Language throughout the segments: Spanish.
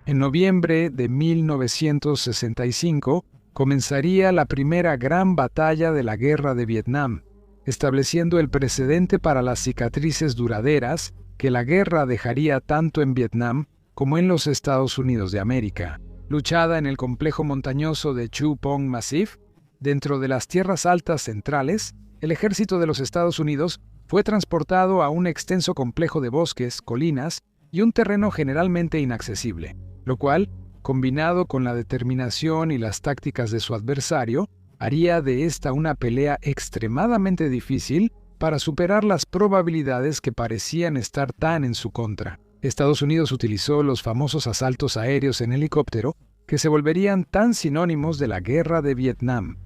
En noviembre de 1965 comenzaría la primera gran batalla de la Guerra de Vietnam, estableciendo el precedente para las cicatrices duraderas que la guerra dejaría tanto en Vietnam como en los Estados Unidos de América. Luchada en el complejo montañoso de Chu Pong Massif, dentro de las tierras altas centrales, el ejército de los Estados Unidos fue transportado a un extenso complejo de bosques, colinas y un terreno generalmente inaccesible, lo cual, combinado con la determinación y las tácticas de su adversario, haría de esta una pelea extremadamente difícil para superar las probabilidades que parecían estar tan en su contra. Estados Unidos utilizó los famosos asaltos aéreos en helicóptero que se volverían tan sinónimos de la Guerra de Vietnam,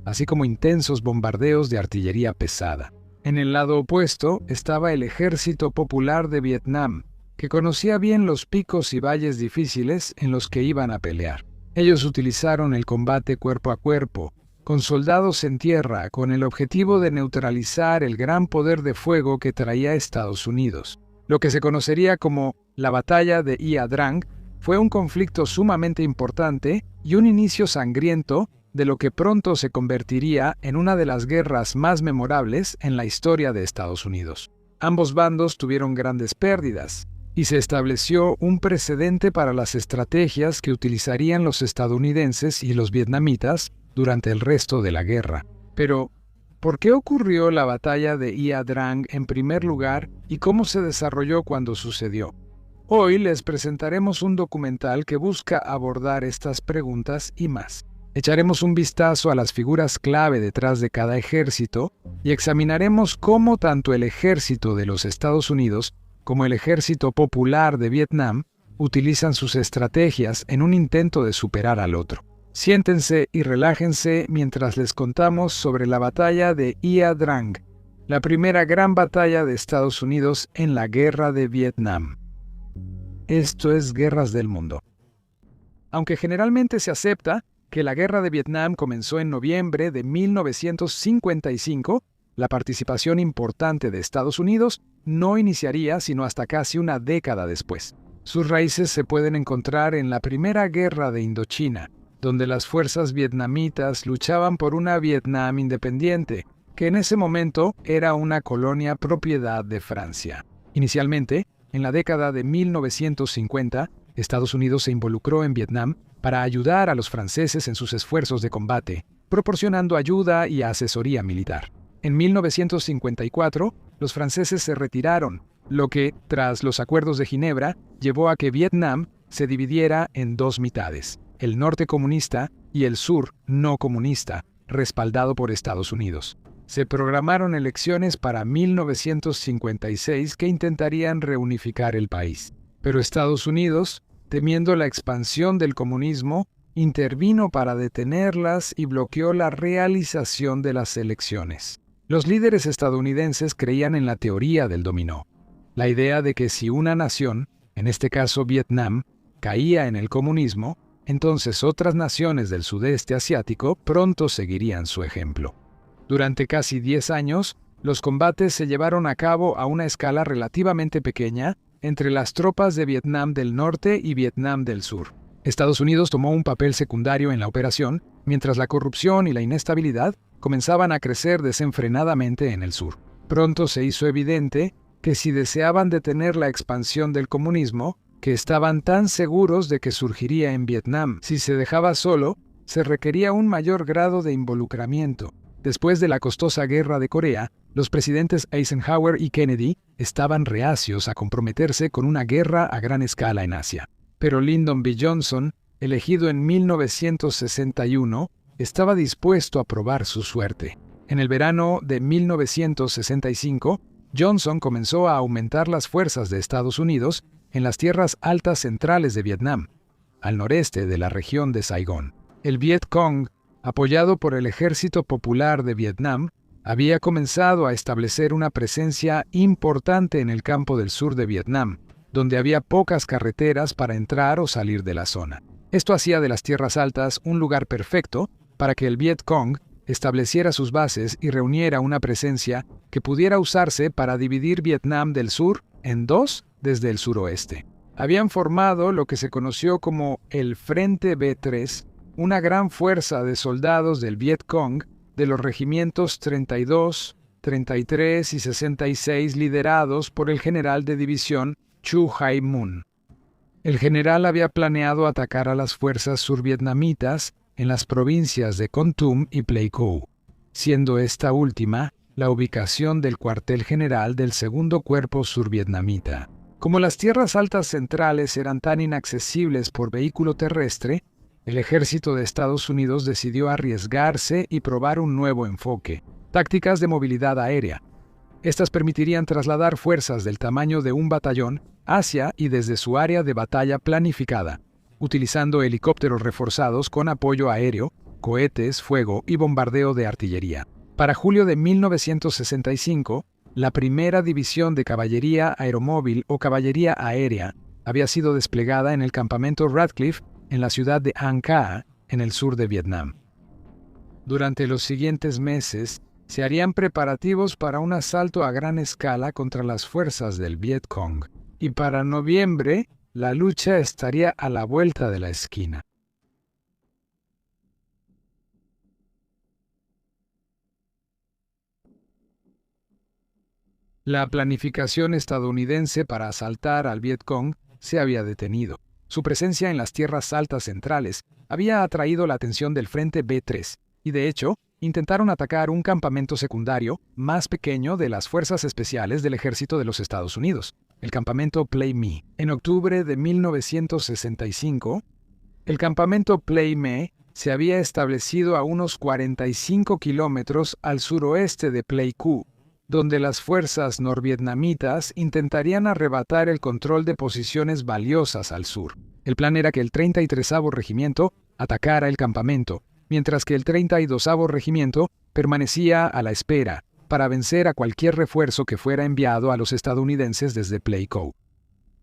así como intensos bombardeos de artillería pesada. En el lado opuesto estaba el Ejército Popular de Vietnam, que conocía bien los picos y valles difíciles en los que iban a pelear. Ellos utilizaron el combate cuerpo a cuerpo, con soldados en tierra, con el objetivo de neutralizar el gran poder de fuego que traía Estados Unidos. Lo que se conocería como la Batalla de Ia Drang fue un conflicto sumamente importante y un inicio sangriento de lo que pronto se convertiría en una de las guerras más memorables en la historia de Estados Unidos. Ambos bandos tuvieron grandes pérdidas, y se estableció un precedente para las estrategias que utilizarían los estadounidenses y los vietnamitas durante el resto de la guerra. Pero, ¿por qué ocurrió la batalla de Ia Drang en primer lugar y cómo se desarrolló cuando sucedió? Hoy les presentaremos un documental que busca abordar estas preguntas y más. Echaremos un vistazo a las figuras clave detrás de cada ejército y examinaremos cómo tanto el ejército de los Estados Unidos como el Ejército Popular de Vietnam utilizan sus estrategias en un intento de superar al otro. Siéntense y relájense mientras les contamos sobre la batalla de Ia Drang, la primera gran batalla de Estados Unidos en la Guerra de Vietnam. Esto es Guerras del Mundo. Aunque generalmente se acepta que la Guerra de Vietnam comenzó en noviembre de 1955, la participación importante de Estados Unidos no iniciaría sino hasta casi una década después. Sus raíces se pueden encontrar en la Primera Guerra de Indochina, donde las fuerzas vietnamitas luchaban por una Vietnam independiente, que en ese momento era una colonia propiedad de Francia. Inicialmente, en la década de 1950, Estados Unidos se involucró en Vietnam para ayudar a los franceses en sus esfuerzos de combate, proporcionando ayuda y asesoría militar. En 1954, los franceses se retiraron, lo que, tras los acuerdos de Ginebra, llevó a que Vietnam se dividiera en dos mitades, el norte comunista y el sur no comunista, respaldado por Estados Unidos. Se programaron elecciones para 1956 que intentarían reunificar el país. Pero Estados Unidos, temiendo la expansión del comunismo, intervino para detenerlas y bloqueó la realización de las elecciones. Los líderes estadounidenses creían en la teoría del dominó, la idea de que si una nación, en este caso Vietnam, caía en el comunismo, entonces otras naciones del sudeste asiático pronto seguirían su ejemplo. Durante casi 10 años, los combates se llevaron a cabo a una escala relativamente pequeña entre las tropas de Vietnam del Norte y Vietnam del Sur. Estados Unidos tomó un papel secundario en la operación, mientras la corrupción y la inestabilidad comenzaban a crecer desenfrenadamente en el sur. Pronto se hizo evidente que si deseaban detener la expansión del comunismo, que estaban tan seguros de que surgiría en Vietnam, si se dejaba solo, se requería un mayor grado de involucramiento. Después de la costosa guerra de Corea, los presidentes Eisenhower y Kennedy estaban reacios a comprometerse con una guerra a gran escala en Asia. Pero Lyndon B. Johnson, elegido en 1961, estaba dispuesto a probar su suerte. En el verano de 1965, Johnson comenzó a aumentar las fuerzas de Estados Unidos en las tierras altas centrales de Vietnam, al noreste de la región de Saigón. El Viet Cong, apoyado por el Ejército Popular de Vietnam, había comenzado a establecer una presencia importante en el campo del sur de Vietnam, donde había pocas carreteras para entrar o salir de la zona. Esto hacía de las tierras altas un lugar perfecto para que el Viet Cong estableciera sus bases y reuniera una presencia que pudiera usarse para dividir Vietnam del sur en dos desde el suroeste. Habían formado lo que se conoció como el Frente B3, una gran fuerza de soldados del Viet Cong de los regimientos 32, 33 y 66 liderados por el general de división Chu Hai Mun. El general había planeado atacar a las fuerzas survietnamitas en las provincias de Kon Tum y Pleiku, siendo esta última la ubicación del cuartel general del segundo cuerpo survietnamita. Como las tierras altas centrales eran tan inaccesibles por vehículo terrestre, el ejército de Estados Unidos decidió arriesgarse y probar un nuevo enfoque: tácticas de movilidad aérea. Estas permitirían trasladar fuerzas del tamaño de un batallón hacia y desde su área de batalla planificada, utilizando helicópteros reforzados con apoyo aéreo, cohetes, fuego y bombardeo de artillería. Para julio de 1965, la primera división de caballería aeromóvil o caballería aérea había sido desplegada en el campamento Radcliffe en la ciudad de An Ca, en el sur de Vietnam. Durante los siguientes meses, se harían preparativos para un asalto a gran escala contra las fuerzas del Viet Cong, y para noviembre, la lucha estaría a la vuelta de la esquina. La planificación estadounidense para asaltar al Viet Cong se había detenido. Su presencia en las tierras altas centrales había atraído la atención del Frente B3, y de hecho, intentaron atacar un campamento secundario más pequeño de las Fuerzas Especiales del Ejército de los Estados Unidos, el campamento Plei Me. En octubre de 1965, el campamento Plei Me se había establecido a unos 45 kilómetros al suroeste de Pleiku, donde las fuerzas norvietnamitas intentarían arrebatar el control de posiciones valiosas al sur. El plan era que el 33º Regimiento atacara el campamento, mientras que el 32º Regimiento permanecía a la espera para vencer a cualquier refuerzo que fuera enviado a los estadounidenses desde Pleiku.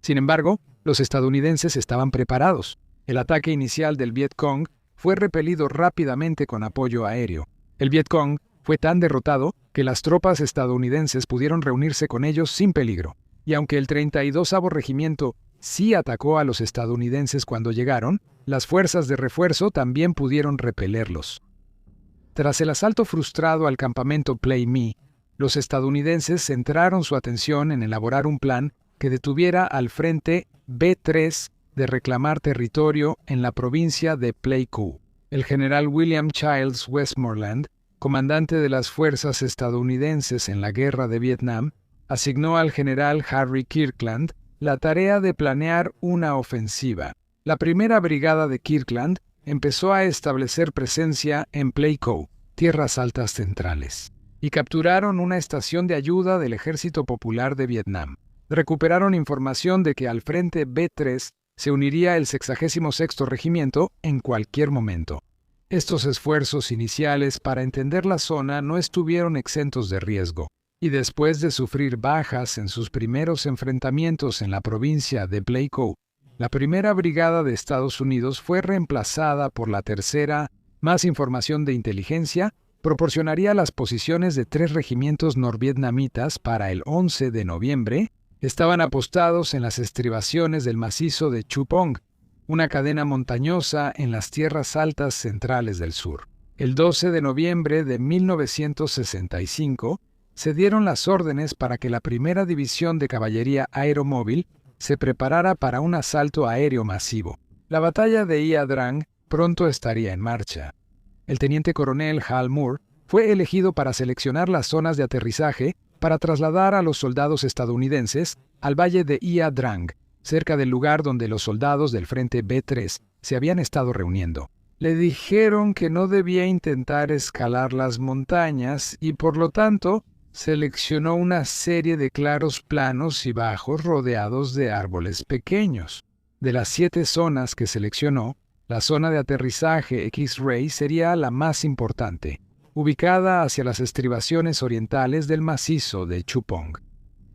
Sin embargo, los estadounidenses estaban preparados. El ataque inicial del Viet Cong fue repelido rápidamente con apoyo aéreo. El Viet Cong fue tan derrotado que las tropas estadounidenses pudieron reunirse con ellos sin peligro, y aunque el 32º Regimiento sí atacó a los estadounidenses cuando llegaron, las fuerzas de refuerzo también pudieron repelerlos. Tras el asalto frustrado al campamento Plei Me, los estadounidenses centraron su atención en elaborar un plan que detuviera al Frente B3 de reclamar territorio en la provincia de Pleiku. El general William Childs Westmoreland, comandante de las fuerzas estadounidenses en la Guerra de Vietnam, asignó al general Harry Kirkland la tarea de planear una ofensiva. La primera brigada de Kirkland empezó a establecer presencia en Pleiku, tierras altas centrales, y capturaron una estación de ayuda del Ejército Popular de Vietnam. Recuperaron información de que al Frente B3 se uniría el 66º Regimiento en cualquier momento. Estos esfuerzos iniciales para entender la zona no estuvieron exentos de riesgo, y después de sufrir bajas en sus primeros enfrentamientos en la provincia de Pleiku, la primera brigada de Estados Unidos fue reemplazada por la tercera. Más información de inteligencia proporcionaría las posiciones de 3 regimientos norvietnamitas para el 11 de noviembre. Estaban apostados en las estribaciones del macizo de Chu Pong, una cadena montañosa en las tierras altas centrales del sur. El 12 de noviembre de 1965 se dieron las órdenes para que la primera división de caballería aeromóvil se preparara para un asalto aéreo masivo. La batalla de Ia Drang pronto estaría en marcha. El teniente coronel Hal Moore fue elegido para seleccionar las zonas de aterrizaje para trasladar a los soldados estadounidenses al valle de Ia Drang, cerca del lugar donde los soldados del Frente B3 se habían estado reuniendo. Le dijeron que no debía intentar escalar las montañas y, por lo tanto, seleccionó una serie de claros planos y bajos rodeados de árboles pequeños. De las 7 zonas que seleccionó, la zona de aterrizaje X-Ray sería la más importante, ubicada hacia las estribaciones orientales del macizo de Chu Pong.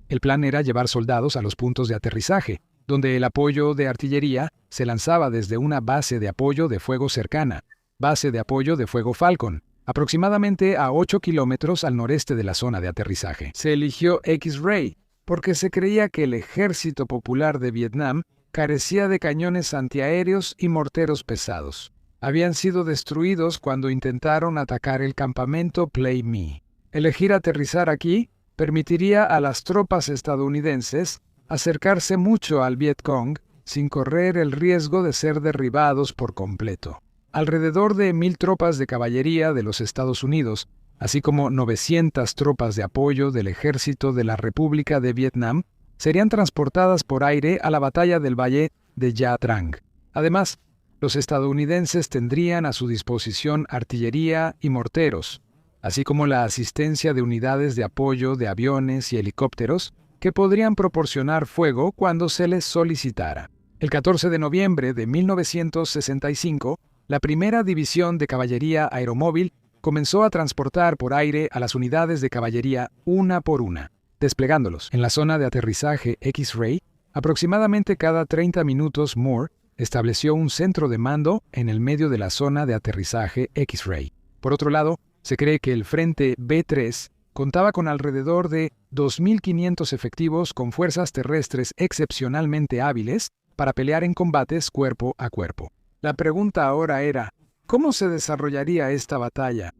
El plan era llevar soldados a los puntos de aterrizaje, donde el apoyo de artillería se lanzaba desde una base de apoyo de fuego cercana, base de apoyo de fuego Falcon, aproximadamente a 8 kilómetros al noreste de la zona de aterrizaje. Se eligió X-Ray porque se creía que el Ejército Popular de Vietnam carecía de cañones antiaéreos y morteros pesados. Habían sido destruidos cuando intentaron atacar el campamento Play Me. Elegir aterrizar aquí permitiría a las tropas estadounidenses acercarse mucho al Vietcong sin correr el riesgo de ser derribados por completo. Alrededor de 1,000 tropas de caballería de los Estados Unidos, así como 900 tropas de apoyo del Ejército de la República de Vietnam, serían transportadas por aire a la batalla del Valle de Nha Trang. Además, los estadounidenses tendrían a su disposición artillería y morteros, así como la asistencia de unidades de apoyo de aviones y helicópteros que podrían proporcionar fuego cuando se les solicitara. El 14 de noviembre de 1965, la primera división de caballería aeromóvil comenzó a transportar por aire a las unidades de caballería una por una, desplegándolos en la zona de aterrizaje X-Ray. Aproximadamente cada 30 minutos Moore estableció un centro de mando en el medio de la zona de aterrizaje X-Ray. Por otro lado, se cree que el Frente B-3 contaba con alrededor de 2.500 efectivos con fuerzas terrestres excepcionalmente hábiles para pelear en combates cuerpo a cuerpo. La pregunta ahora era, ¿cómo se desarrollaría esta batalla?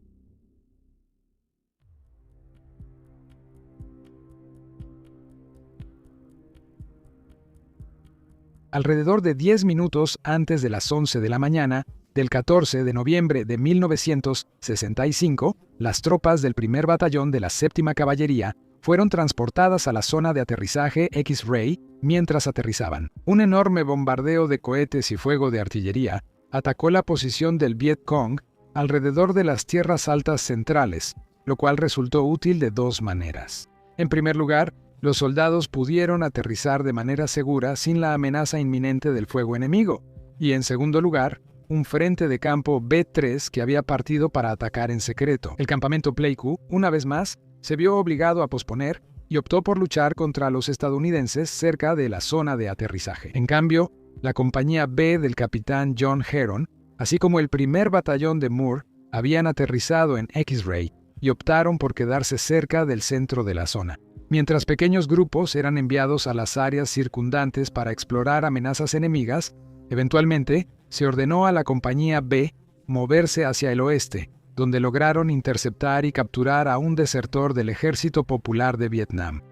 Alrededor de 10 minutos antes de las 11 de la mañana del 14 de noviembre de 1965, las tropas del primer batallón de la 7ª Caballería fueron transportadas a la zona de aterrizaje X-Ray mientras aterrizaban. Un enorme bombardeo de cohetes y fuego de artillería atacó la posición del Vietcong alrededor de las tierras altas centrales, lo cual resultó útil de dos maneras. En primer lugar, los soldados pudieron aterrizar de manera segura sin la amenaza inminente del fuego enemigo, y en segundo lugar, un frente de campo B-3 que había partido para atacar en secreto. El campamento Pleiku, una vez más, se vio obligado a posponer y optó por luchar contra los estadounidenses cerca de la zona de aterrizaje. En cambio, la compañía B del capitán John Herron, así como el primer batallón de Moore, habían aterrizado en X-Ray y optaron por quedarse cerca del centro de la zona, mientras pequeños grupos eran enviados a las áreas circundantes para explorar amenazas enemigas. Eventualmente, se ordenó a la compañía B moverse hacia el oeste, donde lograron interceptar y capturar a un desertor del Ejército Popular de Vietnam.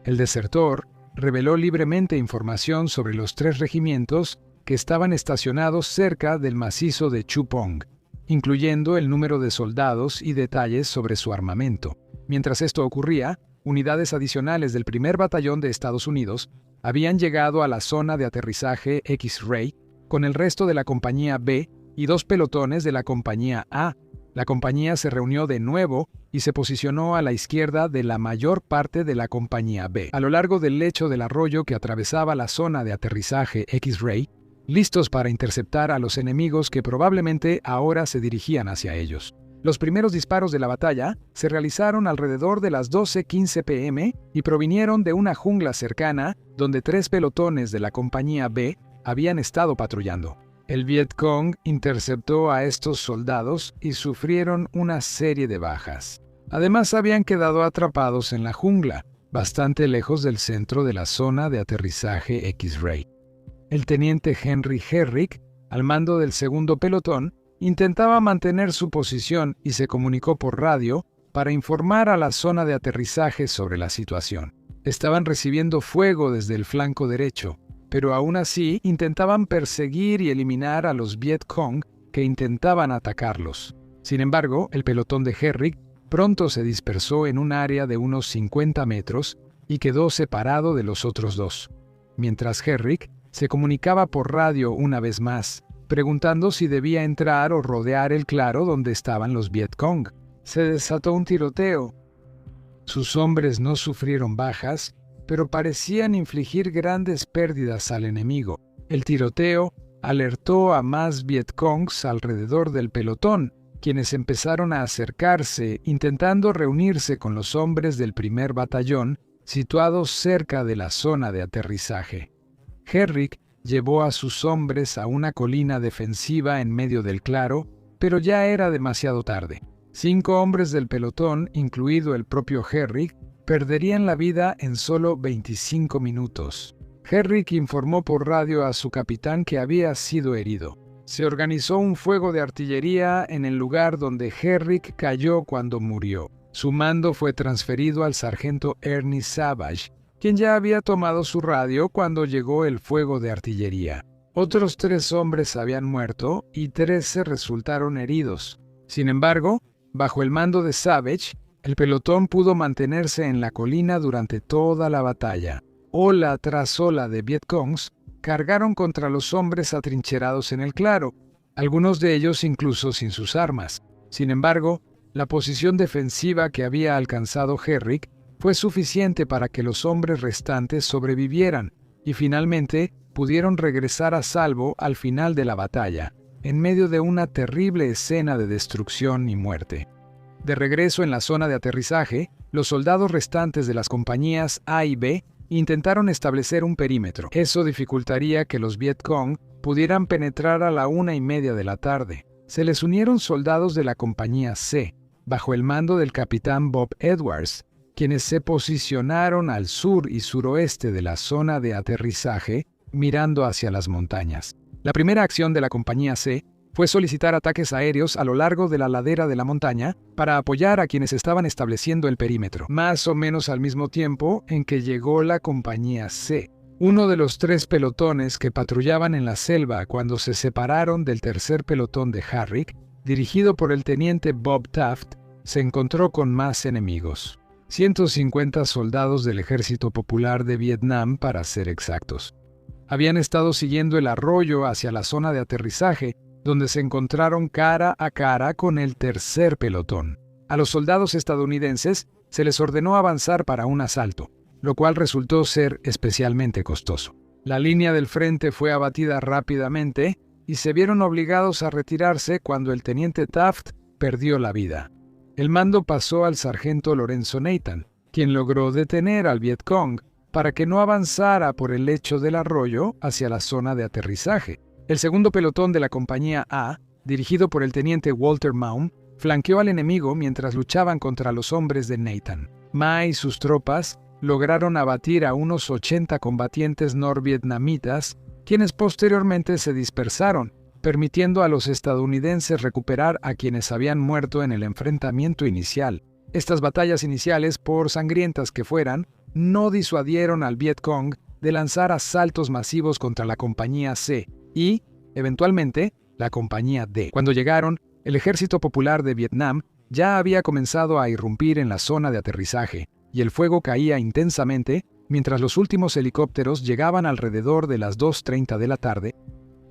El desertor reveló libremente información sobre los 3 regimientos que estaban estacionados cerca del macizo de Chu Pong, incluyendo el número de soldados y detalles sobre su armamento. Mientras esto ocurría, unidades adicionales del primer batallón de Estados Unidos habían llegado a la zona de aterrizaje X-Ray con el resto de la compañía B y 2 pelotones de la compañía A. La compañía se reunió de nuevo y se posicionó a la izquierda de la mayor parte de la compañía B, a lo largo del lecho del arroyo que atravesaba la zona de aterrizaje X-Ray, listos para interceptar a los enemigos que probablemente ahora se dirigían hacia ellos. Los primeros disparos de la batalla se realizaron alrededor de las 12:15 p.m. y provinieron de una jungla cercana donde 3 pelotones de la compañía B habían estado patrullando. El Vietcong interceptó a estos soldados y sufrieron una serie de bajas. Además, habían quedado atrapados en la jungla, bastante lejos del centro de la zona de aterrizaje X-Ray. El teniente Henry Herrick, al mando del segundo pelotón, intentaba mantener su posición y se comunicó por radio para informar a la zona de aterrizaje sobre la situación. Estaban recibiendo fuego desde el flanco derecho, pero aún así intentaban perseguir y eliminar a los Vietcong que intentaban atacarlos. Sin embargo, el pelotón de Herrick pronto se dispersó en un área de unos 50 metros y quedó separado de los otros 2, mientras Herrick se comunicaba por radio una vez más, preguntando si debía entrar o rodear el claro donde estaban los Vietcong. Se desató un tiroteo. Sus hombres no sufrieron bajas, pero parecían infligir grandes pérdidas al enemigo. El tiroteo alertó a más Vietcongs alrededor del pelotón, quienes empezaron a acercarse, intentando reunirse con los hombres del primer batallón, situados cerca de la zona de aterrizaje. Herrick llevó a sus hombres a una colina defensiva en medio del claro, pero ya era demasiado tarde. 5 hombres del pelotón, incluido el propio Herrick, perderían la vida en solo 25 minutos. Herrick informó por radio a su capitán que había sido herido. Se organizó un fuego de artillería en el lugar donde Herrick cayó cuando murió. Su mando fue transferido al sargento Ernie Savage, quien ya había tomado su radio cuando llegó el fuego de artillería. Otros 3 hombres habían muerto y 13 resultaron heridos. Sin embargo, bajo el mando de Savage, el pelotón pudo mantenerse en la colina durante toda la batalla. Ola tras ola de Vietcongs cargaron contra los hombres atrincherados en el claro, algunos de ellos incluso sin sus armas. Sin embargo, la posición defensiva que había alcanzado Herrick fue suficiente para que los hombres restantes sobrevivieran y finalmente pudieron regresar a salvo al final de la batalla, en medio de una terrible escena de destrucción y muerte. De regreso en la zona de aterrizaje, los soldados restantes de las compañías A y B intentaron establecer un perímetro. Eso dificultaría que los Vietcong pudieran penetrar a la 1:30 de la tarde. Se les unieron soldados de la compañía C, bajo el mando del capitán Bob Edwards, quienes se posicionaron al sur y suroeste de la zona de aterrizaje, mirando hacia las montañas. La primera acción de la compañía C fue solicitar ataques aéreos a lo largo de la ladera de la montaña para apoyar a quienes estaban estableciendo el perímetro, más o menos al mismo tiempo en que llegó la compañía C. Uno de los 3 pelotones que patrullaban en la selva cuando se separaron del tercer pelotón de Herrick, dirigido por el teniente Bob Taft, se encontró con más enemigos. 150 soldados del Ejército Popular de Vietnam, para ser exactos. Habían estado siguiendo el arroyo hacia la zona de aterrizaje, donde se encontraron cara a cara con el tercer pelotón. A los soldados estadounidenses se les ordenó avanzar para un asalto, lo cual resultó ser especialmente costoso. La línea del frente fue abatida rápidamente y se vieron obligados a retirarse cuando el teniente Taft perdió la vida. El mando pasó al sargento Lorenzo Nathan, quien logró detener al Vietcong para que no avanzara por el lecho del arroyo hacia la zona de aterrizaje. El segundo pelotón de la compañía A, dirigido por el teniente Walter Maum, flanqueó al enemigo mientras luchaban contra los hombres de Nathan. Ma y sus tropas lograron abatir a unos 80 combatientes norvietnamitas, quienes posteriormente se dispersaron, permitiendo a los estadounidenses recuperar a quienes habían muerto en el enfrentamiento inicial. Estas batallas iniciales, por sangrientas que fueran, no disuadieron al Vietcong de lanzar asaltos masivos contra la compañía C y, eventualmente, la compañía D. Cuando llegaron, el Ejército Popular de Vietnam ya había comenzado a irrumpir en la zona de aterrizaje, y el fuego caía intensamente mientras los últimos helicópteros llegaban alrededor de las 2:30 de la tarde,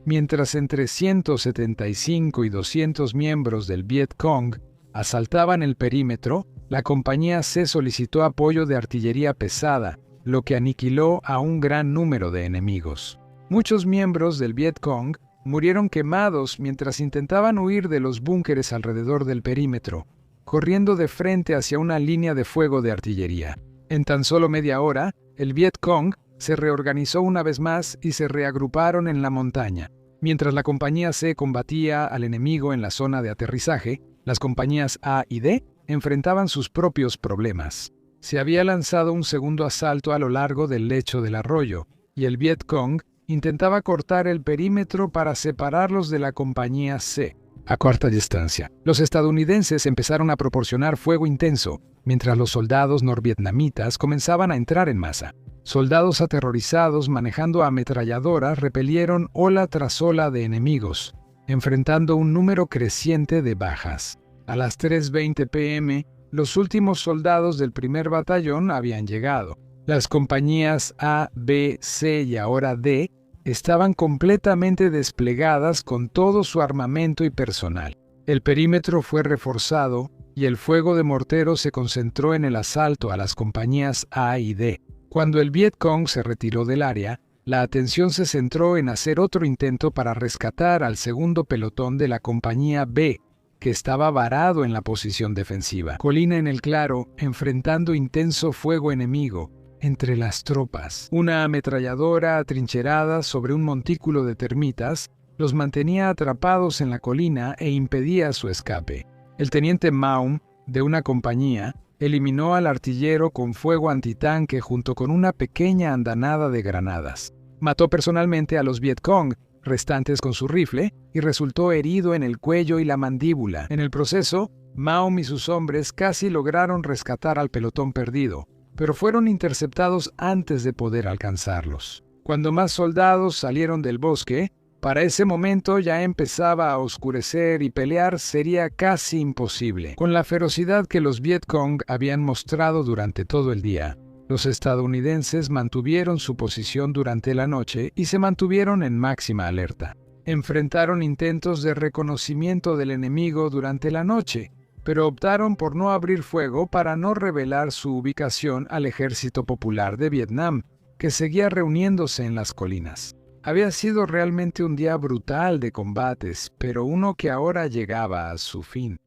mientras entre 175 y 200 miembros del Vietcong asaltaban el perímetro. La compañía C solicitó apoyo de artillería pesada, lo que aniquiló a un gran número de enemigos. Muchos miembros del Vietcong murieron quemados mientras intentaban huir de los búnkeres alrededor del perímetro, corriendo de frente hacia una línea de fuego de artillería. En tan solo media hora, el Vietcong se reorganizó una vez más y se reagruparon en la montaña. Mientras la compañía C combatía al enemigo en la zona de aterrizaje, las compañías A y D enfrentaban sus propios problemas. Se había lanzado un segundo asalto a lo largo del lecho del arroyo, y el Vietcong intentaba cortar el perímetro para separarlos de la compañía C. A corta distancia, los estadounidenses empezaron a proporcionar fuego intenso, mientras los soldados norvietnamitas comenzaban a entrar en masa. Soldados aterrorizados manejando ametralladoras repelieron ola tras ola de enemigos, enfrentando un número creciente de bajas. A las 3:20 p.m., los últimos soldados del primer batallón habían llegado. Las compañías A, B, C y ahora D estaban completamente desplegadas con todo su armamento y personal. El perímetro fue reforzado y el fuego de morteros se concentró en el asalto a las compañías A y D. Cuando el Vietcong se retiró del área, la atención se centró en hacer otro intento para rescatar al segundo pelotón de la compañía B, que estaba varado en la posición defensiva. Colina en el claro, enfrentando intenso fuego enemigo entre las tropas. Una ametralladora atrincherada sobre un montículo de termitas los mantenía atrapados en la colina e impedía su escape. El teniente Maum, de una compañía, Eliminó al artillero con fuego antitanque junto con una pequeña andanada de granadas. Mató personalmente a los Vietcong restantes con su rifle y resultó herido en el cuello y la mandíbula. En el proceso, Maum y sus hombres casi lograron rescatar al pelotón perdido, pero fueron interceptados antes de poder alcanzarlos. Cuando más soldados salieron del bosque, para ese momento ya empezaba a oscurecer y pelear sería casi imposible. Con la ferocidad que los Vietcong habían mostrado durante todo el día, los estadounidenses mantuvieron su posición durante la noche y se mantuvieron en máxima alerta. Enfrentaron intentos de reconocimiento del enemigo durante la noche, pero optaron por no abrir fuego para no revelar su ubicación al Ejército Popular de Vietnam, que seguía reuniéndose en las colinas. Había sido realmente un día brutal de combates, pero uno que ahora llegaba a su fin.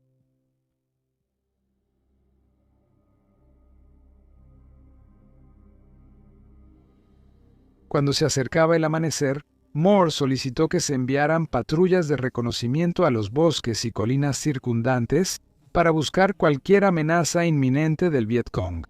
Cuando se acercaba el amanecer, Moore solicitó que se enviaran patrullas de reconocimiento a los bosques y colinas circundantes para buscar cualquier amenaza inminente del Vietcong.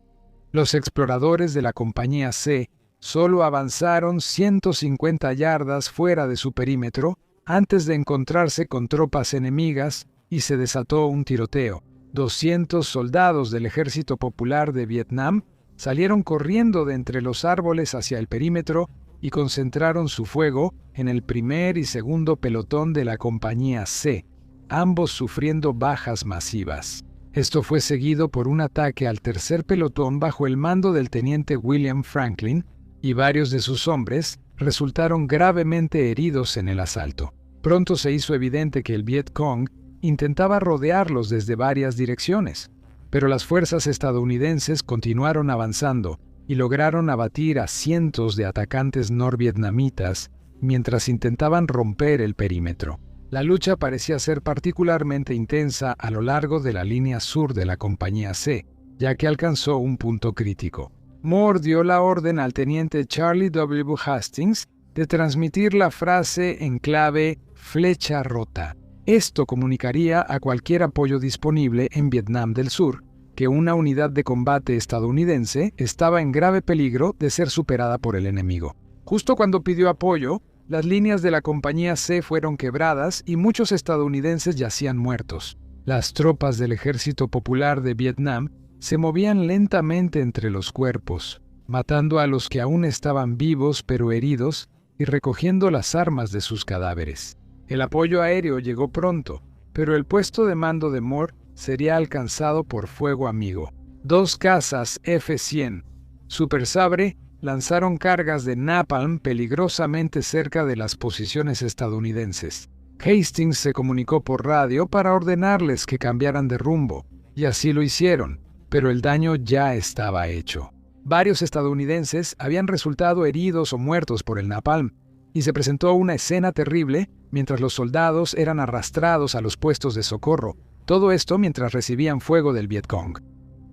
Los exploradores de la Compañía C solo avanzaron 150 yardas fuera de su perímetro antes de encontrarse con tropas enemigas y se desató un tiroteo. 200 soldados del Ejército Popular de Vietnam salieron corriendo de entre los árboles hacia el perímetro y concentraron su fuego en el primer y segundo pelotón de la Compañía C, ambos sufriendo bajas masivas. Esto fue seguido por un ataque al tercer pelotón bajo el mando del teniente William Franklin, y varios de sus hombres resultaron gravemente heridos en el asalto. Pronto se hizo evidente que el Vietcong intentaba rodearlos desde varias direcciones, pero las fuerzas estadounidenses continuaron avanzando y lograron abatir a cientos de atacantes norvietnamitas mientras intentaban romper el perímetro. La lucha parecía ser particularmente intensa a lo largo de la línea sur de la Compañía C, ya que alcanzó un punto crítico. Moore dio la orden al teniente Charlie W. Hastings de transmitir la frase en clave flecha rota. Esto comunicaría a cualquier apoyo disponible en Vietnam del Sur que una unidad de combate estadounidense estaba en grave peligro de ser superada por el enemigo. Justo cuando pidió apoyo, las líneas de la Compañía C fueron quebradas y muchos estadounidenses yacían muertos. Las tropas del Ejército Popular de Vietnam se movían lentamente entre los cuerpos, matando a los que aún estaban vivos pero heridos y recogiendo las armas de sus cadáveres. El apoyo aéreo llegó pronto, pero el puesto de mando de Moore sería alcanzado por fuego amigo. 2 cazas F-100 Super Sabre lanzaron cargas de napalm peligrosamente cerca de las posiciones estadounidenses. Hastings se comunicó por radio para ordenarles que cambiaran de rumbo, y así lo hicieron, pero el daño ya estaba hecho. Varios estadounidenses habían resultado heridos o muertos por el napalm, y se presentó una escena terrible mientras los soldados eran arrastrados a los puestos de socorro, todo esto mientras recibían fuego del Vietcong.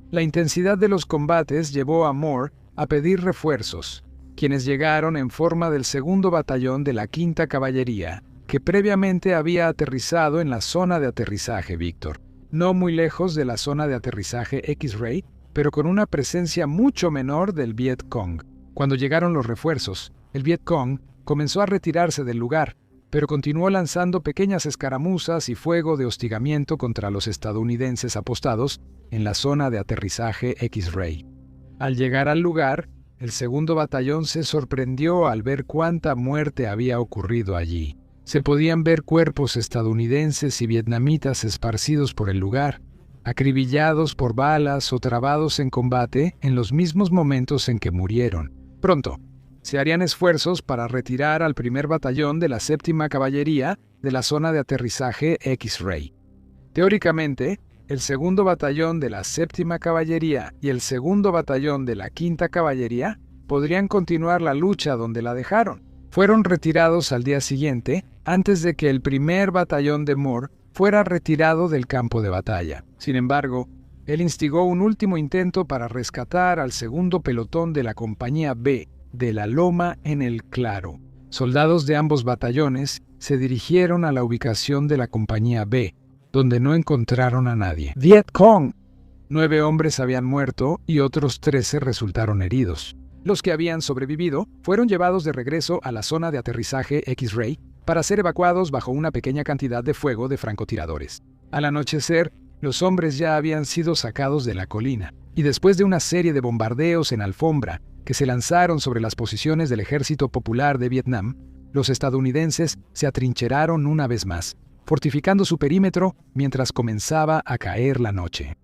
La intensidad de los combates llevó a Moore a pedir refuerzos, quienes llegaron en forma del 2º Batallón de la 5ª Caballería, que previamente había aterrizado en la zona de aterrizaje Víctor, no muy lejos de la zona de aterrizaje X-Ray, pero con una presencia mucho menor del Vietcong. Cuando llegaron los refuerzos, el Vietcong comenzó a retirarse del lugar, pero continuó lanzando pequeñas escaramuzas y fuego de hostigamiento contra los estadounidenses apostados en la zona de aterrizaje X-Ray. Al llegar al lugar, el 2º Batallón se sorprendió al ver cuánta muerte había ocurrido allí. Se podían ver cuerpos estadounidenses y vietnamitas esparcidos por el lugar, acribillados por balas o trabados en combate en los mismos momentos en que murieron. Pronto, se harían esfuerzos para retirar al 1er Batallón de la 7ª Caballería de la zona de aterrizaje X-Ray. Teóricamente, el 2º Batallón de la 7ª Caballería y el 2º Batallón de la 5ª Caballería podrían continuar la lucha donde la dejaron. Fueron retirados al día siguiente, antes de que el 1er Batallón de Moore fuera retirado del campo de batalla. Sin embargo, él instigó un último intento para rescatar al 2º pelotón de la Compañía B, de la Loma en el Claro. Soldados de ambos batallones se dirigieron a la ubicación de la Compañía B, donde no encontraron a nadie. ¡Vietcong! 9 hombres habían muerto y otros 13 resultaron heridos. Los que habían sobrevivido fueron llevados de regreso a la zona de aterrizaje X-Ray para ser evacuados bajo una pequeña cantidad de fuego de francotiradores. Al anochecer, los hombres ya habían sido sacados de la colina, y después de una serie de bombardeos en alfombra que se lanzaron sobre las posiciones del Ejército Popular de Vietnam, los estadounidenses se atrincheraron una vez más, fortificando su perímetro mientras comenzaba a caer la noche.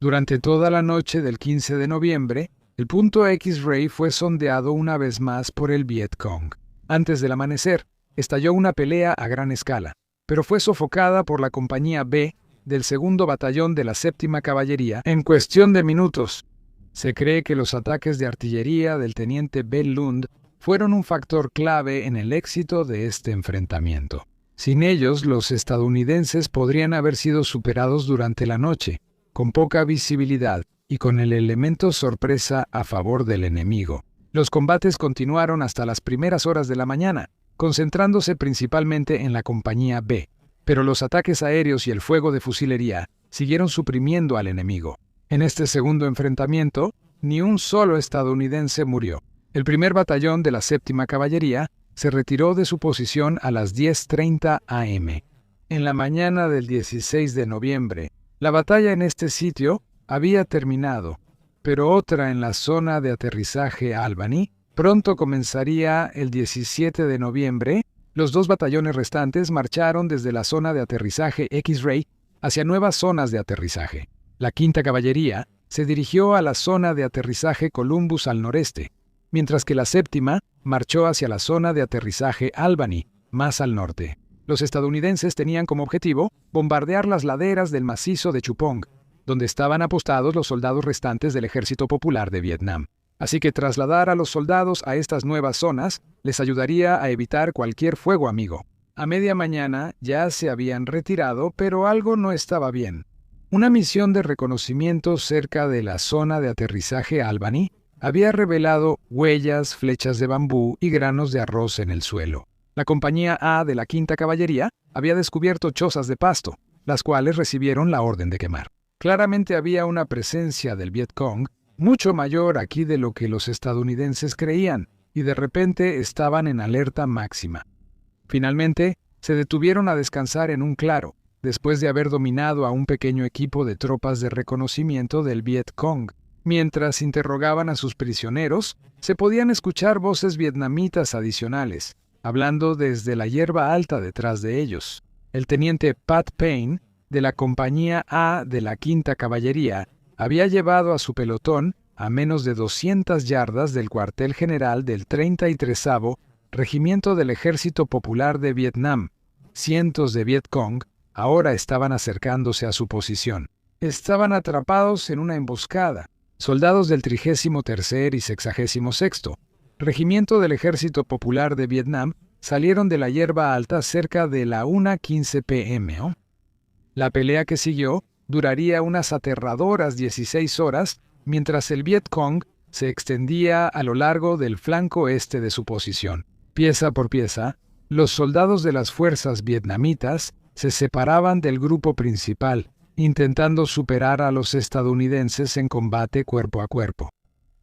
Durante toda la noche del 15 de noviembre, el punto X-Ray fue sondeado una vez más por el Viet Cong. Antes del amanecer, estalló una pelea a gran escala, pero fue sofocada por la Compañía B del 2º Batallón de la 7ª Caballería en cuestión de minutos. Se cree que los ataques de artillería del teniente Bell Lund fueron un factor clave en el éxito de este enfrentamiento. Sin ellos, los estadounidenses podrían haber sido superados durante la noche, con poca visibilidad y con el elemento sorpresa a favor del enemigo. Los combates continuaron hasta las primeras horas de la mañana, concentrándose principalmente en la Compañía B, pero los ataques aéreos y el fuego de fusilería siguieron suprimiendo al enemigo. En este segundo enfrentamiento, ni un solo estadounidense murió. El primer batallón de la 7ª Caballería se retiró de su posición a las 10:30 am. En la mañana del 16 de noviembre, la batalla en este sitio había terminado, pero otra en la zona de aterrizaje Albany pronto comenzaría el 17 de noviembre. Los 2 batallones restantes marcharon desde la zona de aterrizaje X-Ray hacia nuevas zonas de aterrizaje. La 5ª Caballería se dirigió a la zona de aterrizaje Columbus al noreste, mientras que la 7ª marchó hacia la zona de aterrizaje Albany, más al norte. Los estadounidenses tenían como objetivo bombardear las laderas del macizo de Chupong, donde estaban apostados los soldados restantes del Ejército Popular de Vietnam. Así que trasladar a los soldados a estas nuevas zonas les ayudaría a evitar cualquier fuego amigo. A media mañana ya se habían retirado, pero algo no estaba bien. Una misión de reconocimiento cerca de la zona de aterrizaje Albany había revelado huellas, flechas de bambú y granos de arroz en el suelo. La Compañía A de la 5ª Caballería había descubierto chozas de pasto, las cuales recibieron la orden de quemar. Claramente había una presencia del Viet Cong mucho mayor aquí de lo que los estadounidenses creían, y de repente estaban en alerta máxima. Finalmente, se detuvieron a descansar en un claro, después de haber dominado a un pequeño equipo de tropas de reconocimiento del Viet Cong. Mientras interrogaban a sus prisioneros, se podían escuchar voces vietnamitas adicionales, hablando desde la hierba alta detrás de ellos. El teniente Pat Payne, de la Compañía A de la 5ª Caballería, había llevado a su pelotón a menos de 200 yardas del cuartel general del 33º Regimiento del Ejército Popular de Vietnam. Cientos de Viet Cong ahora estaban acercándose a su posición. Estaban atrapados en una emboscada. Soldados del 33º y 66º Regimiento del Ejército Popular de Vietnam salieron de la hierba alta cerca de la 1:15 p.m. La pelea que siguió duraría unas aterradoras 16 horas, mientras el Viet Cong se extendía a lo largo del flanco este de su posición. Pieza por pieza, los soldados de las fuerzas vietnamitas se separaban del grupo principal, intentando superar a los estadounidenses en combate cuerpo a cuerpo.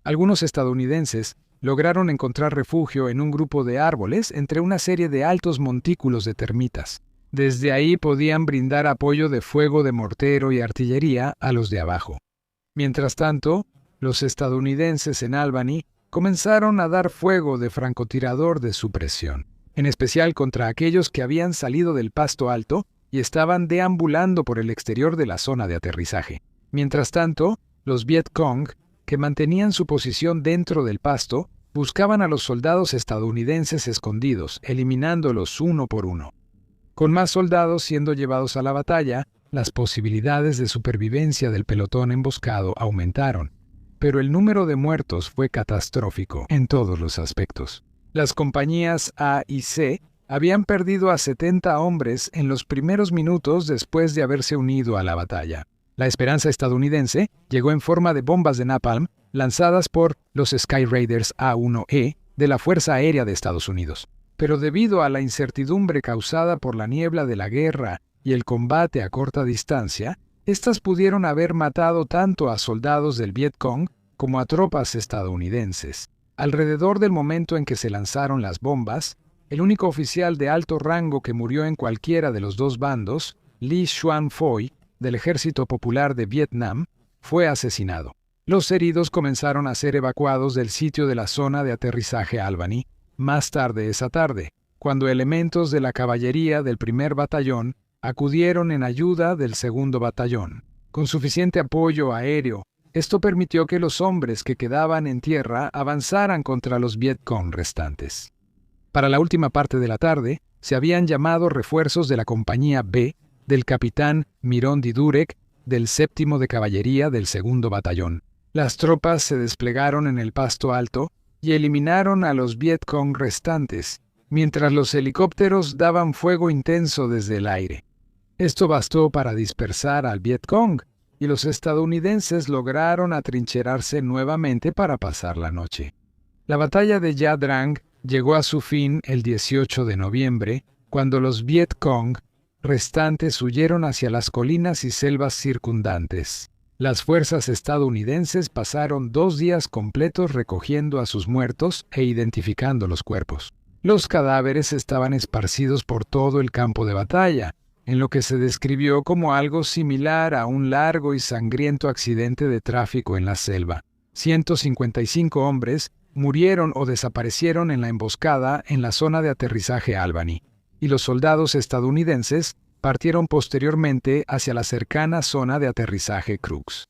Algunos estadounidenses lograron encontrar refugio en un grupo de árboles entre una serie de altos montículos de termitas. Desde ahí podían brindar apoyo de fuego de mortero y artillería a los de abajo. Mientras tanto, los estadounidenses en Albany comenzaron a dar fuego de francotirador de supresión, en especial contra aquellos que habían salido del pasto alto y estaban deambulando por el exterior de la zona de aterrizaje. Mientras tanto, los Viet Cong, que mantenían su posición dentro del pasto, buscaban a los soldados estadounidenses escondidos, eliminándolos uno por uno. Con más soldados siendo llevados a la batalla, las posibilidades de supervivencia del pelotón emboscado aumentaron, pero el número de muertos fue catastrófico en todos los aspectos. Las compañías A y C habían perdido a 70 hombres en los primeros minutos después de haberse unido a la batalla. La esperanza estadounidense llegó en forma de bombas de napalm lanzadas por los Sky Raiders A1E de la Fuerza Aérea de Estados Unidos. Pero debido a la incertidumbre causada por la niebla de la guerra y el combate a corta distancia, estas pudieron haber matado tanto a soldados del Vietcong como a tropas estadounidenses. Alrededor del momento en que se lanzaron las bombas, el único oficial de alto rango que murió en cualquiera de los dos bandos, Lee Xuan Phoy, del Ejército Popular de Vietnam, fue asesinado. Los heridos comenzaron a ser evacuados del sitio de la zona de aterrizaje Albany más tarde esa tarde, cuando elementos de la caballería del primer batallón acudieron en ayuda del segundo batallón. Con suficiente apoyo aéreo, esto permitió que los hombres que quedaban en tierra avanzaran contra los Vietcong restantes. Para la última parte de la tarde, se habían llamado refuerzos de la Compañía B del capitán Mirón Didurek del 7º de Caballería del segundo batallón. Las tropas se desplegaron en el pasto alto y eliminaron a los Vietcong restantes, mientras los helicópteros daban fuego intenso desde el aire. Esto bastó para dispersar al Vietcong, y los estadounidenses lograron atrincherarse nuevamente para pasar la noche. La batalla de Nha Trang llegó a su fin el 18 de noviembre, cuando los Vietcong restantes huyeron hacia las colinas y selvas circundantes. Las fuerzas estadounidenses pasaron 2 días completos recogiendo a sus muertos e identificando los cuerpos. Los cadáveres estaban esparcidos por todo el campo de batalla, en lo que se describió como algo similar a un largo y sangriento accidente de tráfico en la selva. 155 hombres murieron o desaparecieron en la emboscada en la zona de aterrizaje Albany, y los soldados estadounidenses partieron posteriormente hacia la cercana zona de aterrizaje Crooks.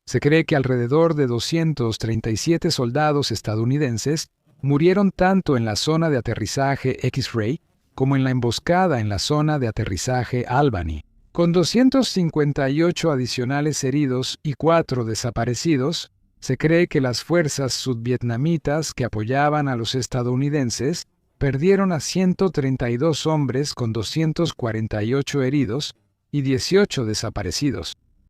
Se cree que alrededor de 237 soldados estadounidenses murieron tanto en la zona de aterrizaje X-Ray como en la emboscada en la zona de aterrizaje Albany. Con 258 adicionales heridos y 4 desaparecidos, se cree que las fuerzas sudvietnamitas que apoyaban a los estadounidenses perdieron a 132 hombres con 248 heridos y 18 desaparecidos.